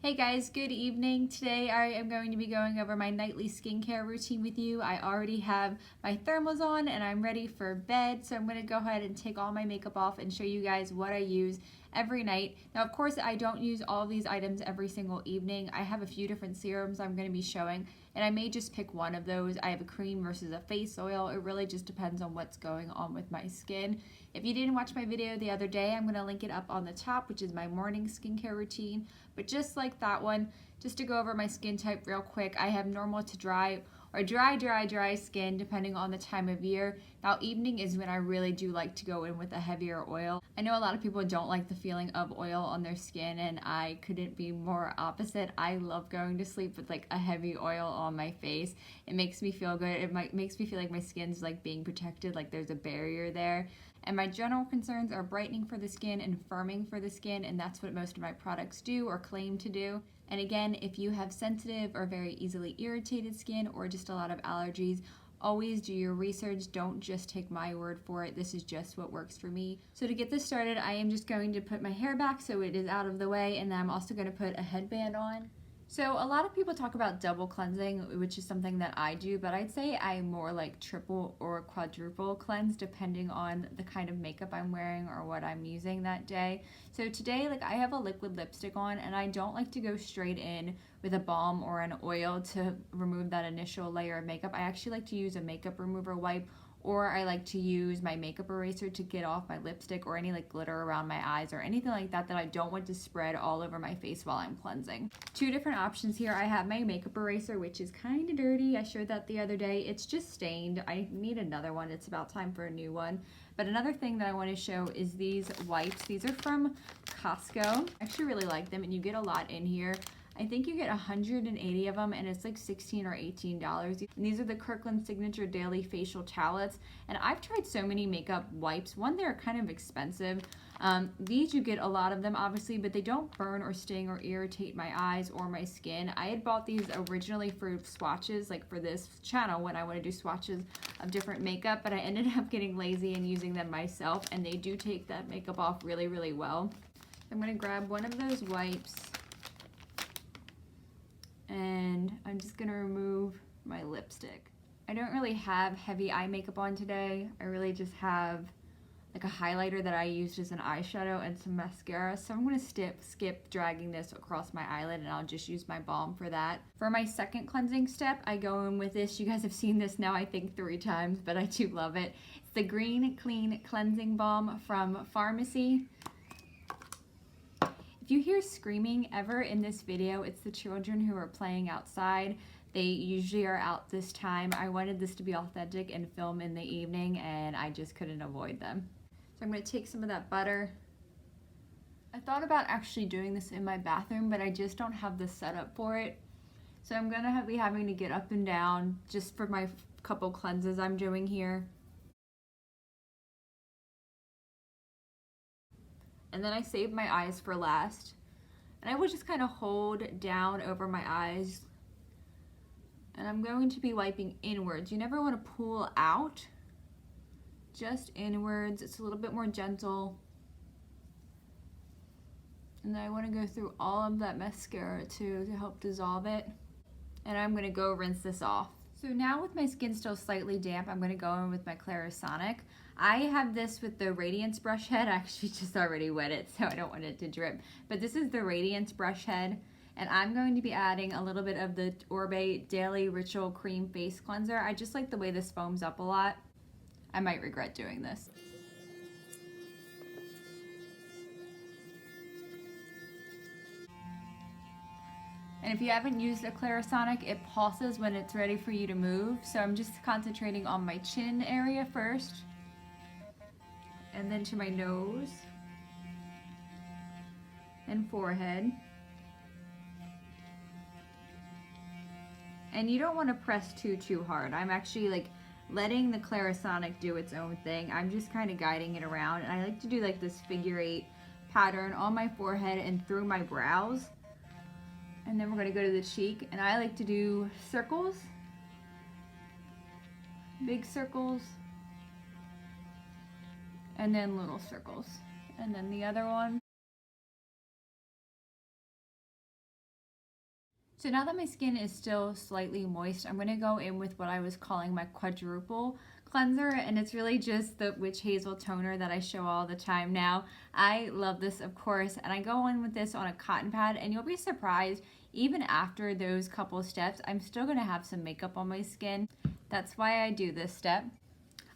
Hey guys, good evening. Today I am going to be going over my nightly skincare routine with you. I already have my thermals on and I'm ready for bed, so I'm going to go ahead and take all my makeup off and show you guys what I use every night. Now of course I don't use all of these items every single evening. I have a few different serums I'm going to be showing and I may just pick one of those. I have a cream versus a face oil. It really just depends on what's going on with my skin. If you didn't watch my video the other day, I'm going to link it up on the top, which is my morning skincare routine. But just like that one, just to go over my skin type real quick, I have normal to dry or dry skin depending on the time of year. Now evening is when I really do like to go in with a heavier oil. I know a lot of people don't like the feeling of oil on their skin and I couldn't be more opposite. I love going to sleep with like a heavy oil on my face. It makes me feel good. It makes me feel like my skin's like being protected, like there's a barrier there. And my general concerns are brightening for the skin and firming for the skin, and that's what most of my products do or claim to do. And again, if you have sensitive or very easily irritated skin or just a lot of allergies, always do your research. Don't just take my word for it. This is just what works for me. So to get this started, I am just going to put my hair back so it is out of the way, and then I'm also going to put a headband on. So a lot of people talk about double cleansing, which is something that I do, but I'd say I more like triple or quadruple cleanse depending on the kind of makeup I'm wearing or what I'm using that day. So today, like I have a liquid lipstick on and I don't like to go straight in with a balm or an oil to remove that initial layer of makeup. I actually like to use a makeup remover wipe, or I like to use my makeup eraser to get off my lipstick or any like glitter around my eyes or anything like that that I don't want to spread all over my face while I'm cleansing. Two different options here. I have my makeup eraser, which is kind of dirty. I showed that the other day. It's just stained. I need another one. It's about time for a new one. But another thing that I want to show is these wipes. These are from Costco. I actually really like them and you get a lot in here. I think you get 180 of them and it's like $16 or $18. And these are the Kirkland Signature Daily Facial Towelettes. And I've tried so many makeup wipes. One, they're kind of expensive. These you get a lot of them obviously, but they don't burn or sting or irritate my eyes or my skin. I had bought these originally for swatches, like for this channel when I want to do swatches of different makeup, but I ended up getting lazy and using them myself, and they do take that makeup off really, really well. I'm going to grab one of those wipes and I'm just gonna remove my lipstick. I don't really have heavy eye makeup on today. I really just have like a highlighter that I used as an eyeshadow and some mascara. So I'm gonna skip dragging this across my eyelid and I'll just use my balm for that. For my second cleansing step, I go in with this. You guys have seen this now I think 3 times, but I do love it. It's the Green Clean Cleansing Balm from Farmacy. If you hear screaming ever in this video, it's the children who are playing outside. They usually are out this time. I wanted this to be authentic and film in the evening and I just couldn't avoid them. So I'm going to take some of that butter. I thought about actually doing this in my bathroom, but I just don't have the setup for it. So I'm going to be having to get up and down just for my couple cleanses I'm doing here. And then I save my eyes for last. And I will just kind of hold down over my eyes. And I'm going to be wiping inwards. You never want to pull out, just inwards. It's a little bit more gentle. And then I want to go through all of that mascara too to help dissolve it. And I'm going to go rinse this off. So now with my skin still slightly damp, I'm going to go in with my Clarisonic. I have this with the Radiance brush head. I actually just already wet it, so I don't want it to drip. But this is the Radiance brush head, and I'm going to be adding a little bit of the Oribe Daily Ritual Cream Face Cleanser. I just like the way this foams up a lot. I might regret doing this. And if you haven't used a Clarisonic, it pulses when it's ready for you to move. So I'm just concentrating on my chin area first, and then to my nose and forehead. And you don't want to press too hard. I'm actually like letting the Clarisonic do its own thing. I'm just kind of guiding it around, and I like to do like this figure 8 pattern on my forehead and through my brows. And then we're going to go to the cheek, and I like to do circles, big circles, and then little circles, and then the other one. So now that my skin is still slightly moist, I'm going to go in with what I was calling my quadruple cleanser, and it's really just the Witch Hazel toner that I show all the time now. I love this, of course, and I go in with this on a cotton pad, and you'll be surprised, even after those couple steps, I'm still going to have some makeup on my skin. That's why I do this step.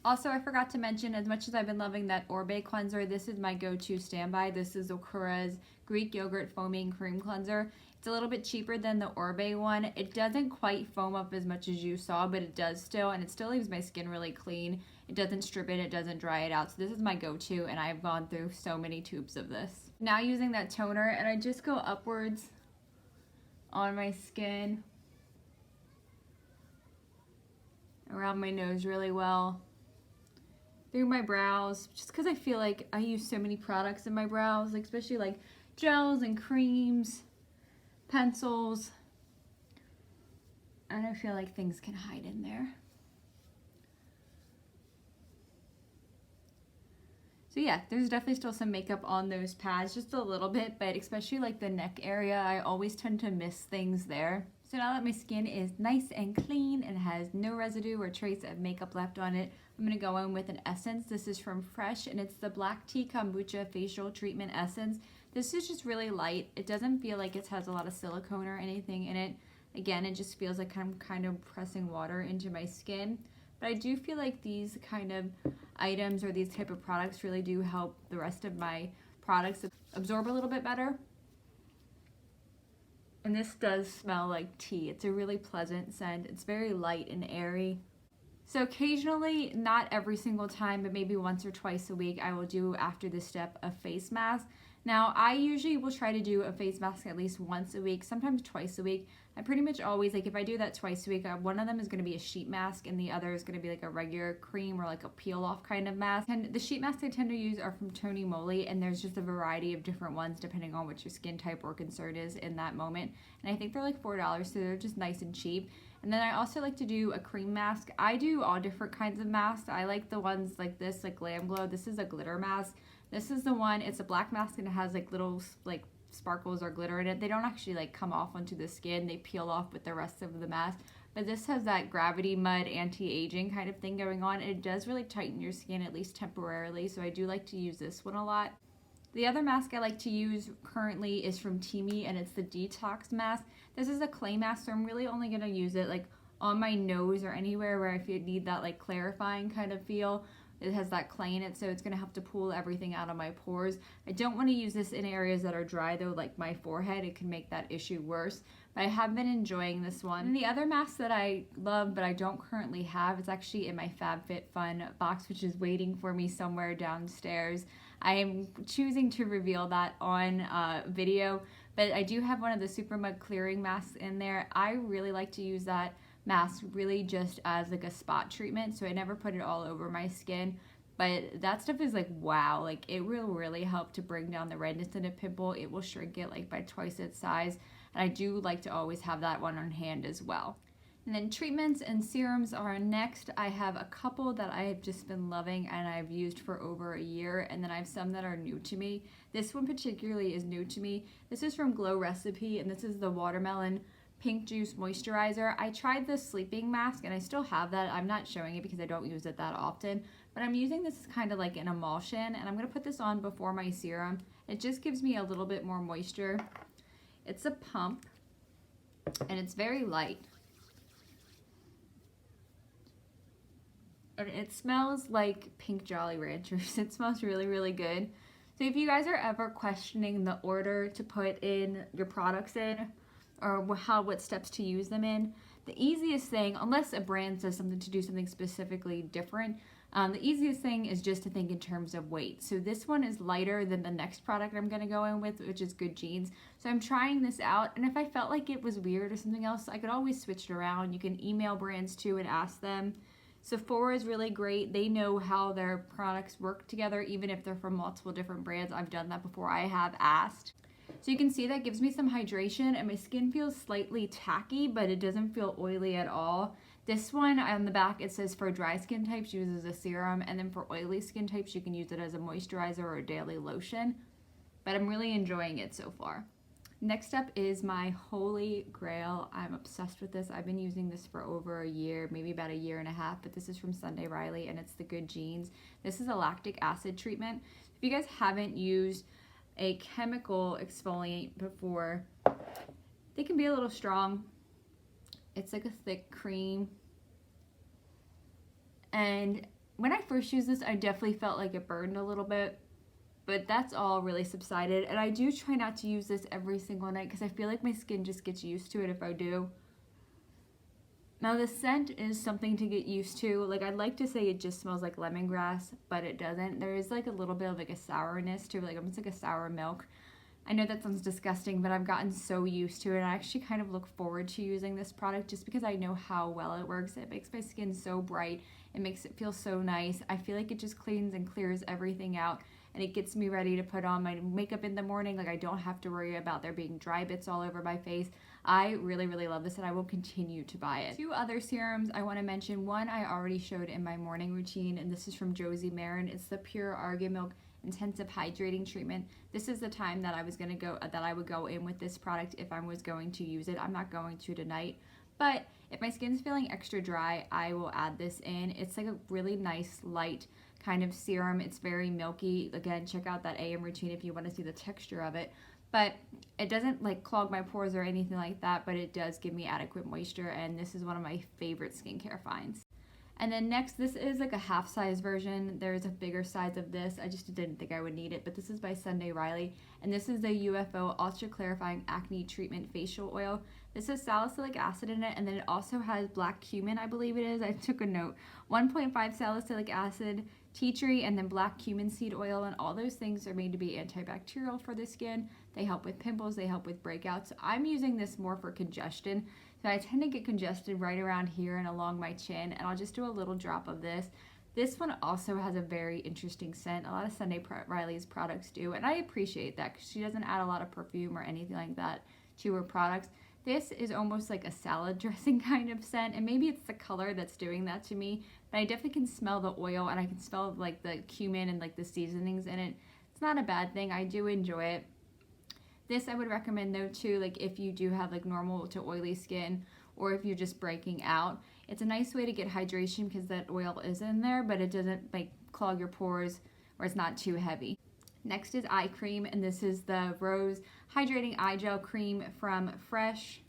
Also, I forgot to mention, as much as I've been loving that Oribe cleanser, this is my go-to standby. This is the Korres Greek Yogurt Foaming Cream Cleanser. It's a little bit cheaper than the Oribe one. It doesn't quite foam up as much as you saw, but it does still, and it still leaves my skin really clean. It doesn't strip it, it doesn't dry it out. So this is my go-to, and I've gone through so many tubes of this. Now using that toner, and I just go upwards on my skin, around my nose really well, through my brows, just because I feel like I use so many products in my brows, like especially like gels and creams, pencils, and I feel like things can hide in there. So yeah, there's definitely still some makeup on those pads, just a little bit, but especially like the neck area, I always tend to miss things there. So now that my skin is nice and clean and has no residue or trace of makeup left on it, I'm going to go in with an essence. This is from Fresh, and it's the Black Tea Kombucha Facial Treatment Essence. This is just really light. It doesn't feel like it has a lot of silicone or anything in it. Again, it just feels like I'm kind of pressing water into my skin. But I do feel like these kind of items or these type of products really do help the rest of my products absorb a little bit better. And this does smell like tea. It's a really pleasant scent. It's very light and airy. So occasionally, not every single time, but maybe once or twice a week, I will do, after this step, a face mask. Now, I usually will try to do a face mask at least once a week, sometimes twice a week. I pretty much always, like if I do that twice a week, one of them is going to be a sheet mask and the other is going to be like a regular cream or like a peel off kind of mask. And the sheet masks I tend to use are from Tonymoly, and there's just a variety of different ones depending on what your skin type or concern is in that moment. And I think they're like $4, so they're just nice and cheap. And then I also like to do a cream mask. I do all different kinds of masks. I like the ones like this, like Glamglow. This is a glitter mask. This is the one, it's a black mask and it has like little like sparkles or glitter in it. They don't actually like come off onto the skin. They peel off with the rest of the mask. But this has that Gravitymud anti-aging kind of thing going on. It does really tighten your skin, at least temporarily. So I do like to use this one a lot. The other mask I like to use currently is from Teami, and it's the Detox mask. This is a clay mask, so I'm really only going to use it like on my nose or anywhere where I need that like clarifying kind of feel. It has that clay in it, so it's going to have to pull everything out of my pores. I don't want to use this in areas that are dry though, like my forehead. It can make that issue worse. But I have been enjoying this one. And the other mask that I love but I don't currently have, it's actually in my FabFitFun box, which is waiting for me somewhere downstairs. I am choosing to reveal that on video, but I do have one of the Supermud clearing masks in there. I really like to use that mask really just as like a spot treatment, so I never put it all over my skin. But that stuff is like wow, like it will really help to bring down the redness in a pimple. It will shrink it like by twice its size, and I do like to always have that one on hand as well. And then treatments and serums are next. I have a couple that I have just been loving and I've used for over a year, and then I have some that are new to me. This one particularly is new to me. This is from Glow Recipe, and this is the Watermelon Pink Juice Moisturizer. I tried the sleeping mask and I still have that. I'm not showing it because I don't use it that often, but I'm using this kind of like an emulsion, and I'm going to put this on before my serum. It just gives me a little bit more moisture. It's a pump and it's very light. And it smells like pink Jolly Ranchers. It smells really, really good. So if you guys are ever questioning the order to put in your products in, or what steps to use them in, the easiest thing, unless a brand says something to do something specifically different, the easiest thing is just to think in terms of weight. So this one is lighter than the next product I'm going to go in with, which is Good Genes. So I'm trying this out, and if I felt like it was weird or something else, I could always switch it around. You can email brands too and ask them. Sephora is really great. They know how their products work together, even if they're from multiple different brands. I've done that before. I have asked. So you can see that gives me some hydration, and my skin feels slightly tacky, but it doesn't feel oily at all. This one on the back, it says for dry skin types, use as a serum, and then for oily skin types, you can use it as a moisturizer or a daily lotion. But I'm really enjoying it so far. Next up is my holy grail. I'm obsessed with this. I've been using this for over a year, maybe about a year and a half, but this is from Sunday Riley and it's the Good Genes. This is a lactic acid treatment. If you guys haven't used a chemical exfoliant before, they can be a little strong. It's like a thick cream. And when I first used this, I definitely felt like it burned a little bit. But that's all really subsided, and I do try not to use this every single night because I feel like my skin just gets used to it if I do. Now the scent is something to get used to. Like, I'd like to say it just smells like lemongrass, but it doesn't. There is like a little bit of like a sourness to it, like almost like a sour milk. I know that sounds disgusting, but I've gotten so used to it. I actually kind of look forward to using this product just because I know how well it works. It makes my skin so bright. It makes it feel so nice. I feel like it just cleans and clears everything out. And it gets me ready to put on my makeup in the morning. Like, I don't have to worry about there being dry bits all over my face. I really, really love this and I will continue to buy it. Two other serums I want to mention. One I already showed in my morning routine, and this is from Josie Maran. It's the Pure Argan Milk Intensive Hydrating Treatment. This is the time that I would go in with this product if I was going to use it. I'm not going to tonight, but if my skin's feeling extra dry, I will add this in. It's like a really nice, light kind of serum. It's very milky. Again, check out that AM routine if you want to see the texture of it. But it doesn't like clog my pores or anything like that, but it does give me adequate moisture, and this is one of my favorite skincare finds. And then next, this is like a half size version. There's a bigger size of this. I just didn't think I would need it, but this is by Sunday Riley. And this is the U.F.O Ultra Clarifying Acne Treatment Facial Oil. This has salicylic acid in it, and then it also has black cumin, I believe it is. I took a note. 1.5 salicylic acid, tea tree, and then black cumin seed oil, and all those things are made to be antibacterial for the skin. They help with pimples, they help with breakouts. I'm using this more for congestion. So I tend to get congested right around here and along my chin, and I'll just do a little drop of this. This one also has a very interesting scent. A lot of Sunday Riley's products do, and I appreciate that because she doesn't add a lot of perfume or anything like that to her products. This is almost like a salad dressing kind of scent, and maybe it's the color that's doing that to me, but I definitely can smell the oil, and I can smell like the cumin and like the seasonings in it. It's not a bad thing. I do enjoy it. This I would recommend though too, like if you do have like normal to oily skin, or if you're just breaking out. It's a nice way to get hydration because that oil is in there, but it doesn't like clog your pores, or it's not too heavy. Next is eye cream, and this is the Rose Hydrating Eye Gel Cream from Fresh.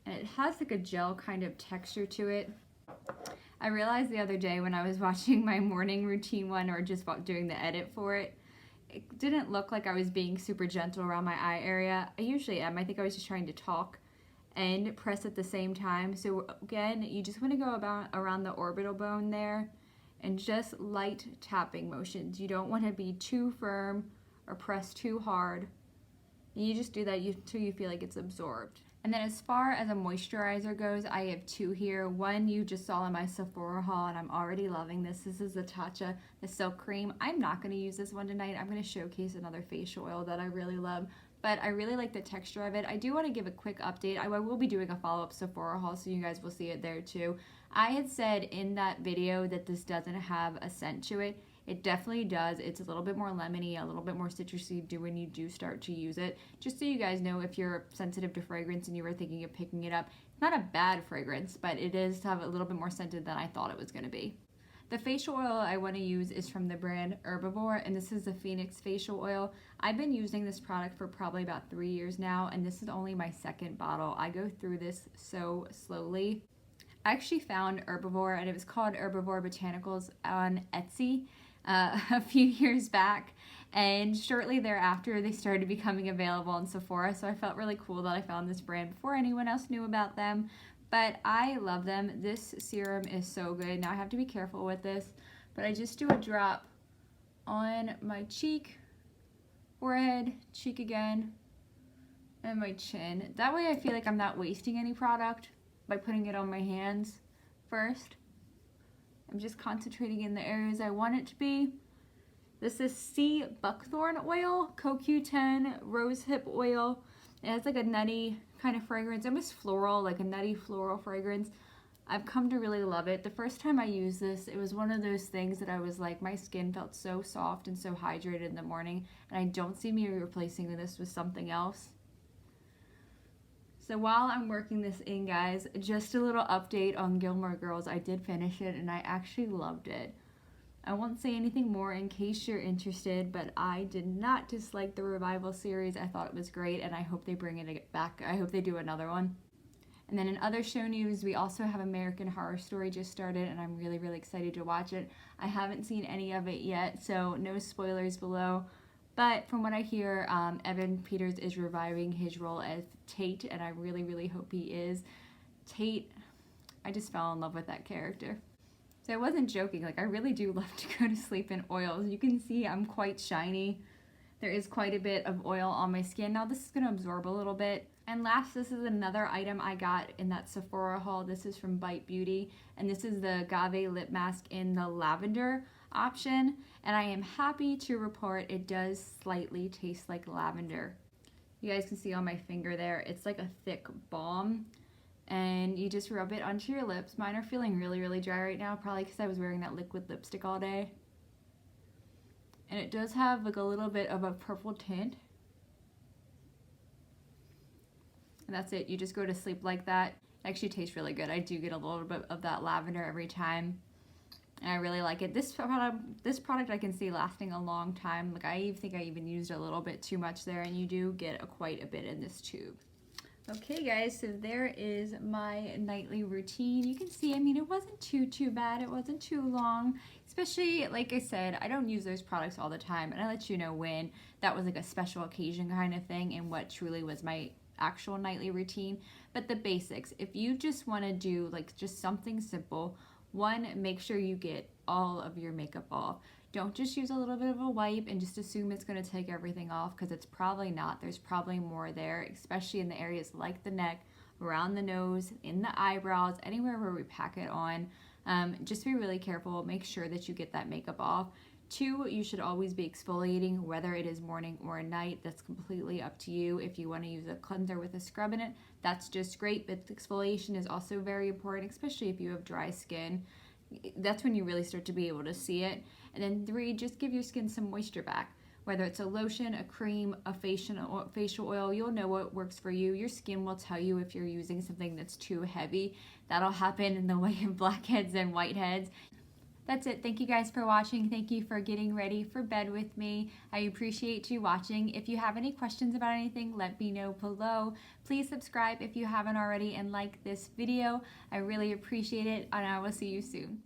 And it has like a gel kind of texture to it. I realized the other day when I was watching my morning routine one, or just doing the edit for it, it didn't look like I was being super gentle around my eye area. I usually am. I think I was just trying to talk and press at the same time. So again, you just want to go around the orbital bone there and just light tapping motions. You don't want to be too firm or press too hard. And you just do that until you feel like it's absorbed. And then as far as a moisturizer goes, I have two here. One you just saw in my Sephora haul, and I'm already loving this. This is the Tatcha, the Silk Cream. I'm not going to use this one tonight. I'm going to showcase another facial oil that I really love, but I really like the texture of it. I do want to give a quick update. I will be doing a follow-up Sephora haul, so you guys will see it there too. I had said in that video that this doesn't have a scent to it. It definitely does. It's a little bit more lemony, a little bit more citrusy when you do start to use it. Just so you guys know, if you're sensitive to fragrance and you were thinking of picking it up, it's not a bad fragrance, but it is to have a little bit more scented than I thought it was going to be. The facial oil I want to use is from the brand Herbivore, and this is the Phoenix Facial Oil. I've been using this product for probably about 3 years now, and this is only my second bottle. I go through this so slowly. I actually found Herbivore, and it was called Herbivore Botanicals on Etsy a few years back, and shortly thereafter they started becoming available in Sephora, so I felt really cool that I found this brand before anyone else knew about them. But I love them. This serum is so good. Now I have to be careful with this, but I just do a drop on my cheek, forehead, cheek again, and my chin. That way I feel like I'm not wasting any product by putting it on my hands first. I'm just concentrating in the areas I want it to be. This is Sea Buckthorn Oil, CoQ10 Rosehip Oil. It has like a nutty kind of fragrance, almost floral, like a nutty floral fragrance. I've come to really love it. The first time I used this, it was one of those things that I was like, my skin felt so soft and so hydrated in the morning, and I don't see me replacing this with something else. So while I'm working this in, guys, just a little update on Gilmore Girls. I did finish it, and I actually loved it. I won't say anything more in case you're interested, but I did not dislike the Revival series. I thought it was great, and I hope they bring it back. I hope they do another one. And then in other show news, we also have American Horror Story just started, and I'm really, really excited to watch it. I haven't seen any of it yet, so no spoilers below. But from what I hear, Evan Peters is reviving his role as Tate, and I really, really hope he is. Tate, I just fell in love with that character. So I wasn't joking, like I really do love to go to sleep in oils. You can see I'm quite shiny. There is quite a bit of oil on my skin. Now this is going to absorb a little bit. And last, this is another item I got in that Sephora haul. This is from Bite Beauty, and this is the Agave Lip Mask in the lavender option. And I am happy to report it does slightly taste like lavender. You guys can see on my finger there, it's like a thick balm. And you just rub it onto your lips. Mine are feeling really, really dry right now, probably because I was wearing that liquid lipstick all day. And it does have like a little bit of a purple tint. And that's it. You just go to sleep like that. It actually tastes really good. I do get a little bit of that lavender every time. And I really like it. This product I can see lasting a long time. Like I think I even used a little bit too much there, and you do get quite a bit in this tube. Okay guys, so there is my nightly routine. You can see, I mean, it wasn't too bad. It wasn't too long. Especially, like I said, I don't use those products all the time, and I let you know when that was like a special occasion kind of thing and what truly was my actual nightly routine. But the basics, if you just want to do like just something simple, one, make sure you get all of your makeup off. Don't just use a little bit of a wipe and just assume it's going to take everything off, because it's probably not. There's probably more there, especially in the areas like the neck, around the nose, in the eyebrows, anywhere where we pack it on. Just be really careful. Make sure that you get that makeup off. Two, you should always be exfoliating, whether it is morning or night. That's completely up to you. If you want to use a cleanser with a scrub in it, that's just great. But exfoliation is also very important, especially if you have dry skin. That's when you really start to be able to see it. And then three, just give your skin some moisture back. Whether it's a lotion, a cream, a facial oil, you'll know what works for you. Your skin will tell you if you're using something that's too heavy. That'll happen in the way of blackheads and whiteheads. That's it. Thank you guys for watching. Thank you for getting ready for bed with me. I appreciate you watching. If you have any questions about anything, let me know below. Please subscribe if you haven't already and like this video. I really appreciate it, and I will see you soon.